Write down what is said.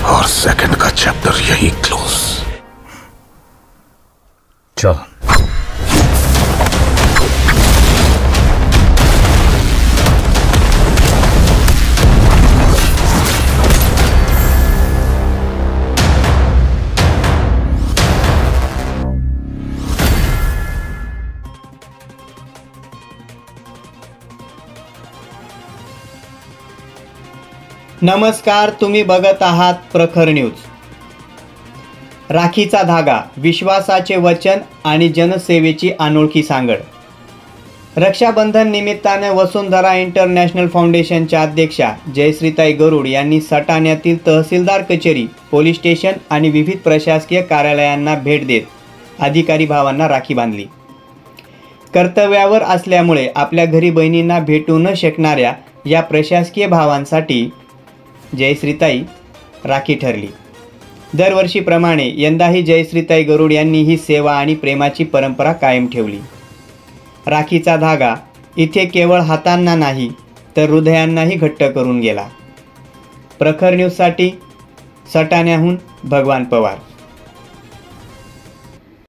और सेकंड का चैप्टर यही क्लोज। चल। नमस्कार, तुम्ही बघत आहात प्रखर न्यूज। राखीचा धागा, विश्वासाचे वचन आणि जनसेवेची अनोळखी सांगड। रक्षाबंधन निमित्ताने वसुंधरा इंटरनॅशनल फाउंडेशनच्या अध्यक्षा जयश्रीताई गरुड यांनी सटाण्यातील तहसीलदार कचेरी, पोलीस स्टेशन आणि विविध प्रशासकीय कार्यालयांना भेट देत अधिकारी भावांना राखी बांधली। कर्तव्यावर असल्यामुळे आपल्या घरी बहिणींना भेटू न शकणाऱ्या या प्रशासकीय भावांसाठी जयश्रीताई राखी ठरली। दरवर्षीप्रमाणे यंदाही जयश्रीताई गरुड यांनी ही सेवा आणि प्रेमाची परंपरा कायम ठेवली। राखीचा धागा इथे केवळ हातांना नाही तर हृदयांनाही घट्ट करून गेला। प्रखर न्यूजसाठी सटाण्याहून भगवान पवार।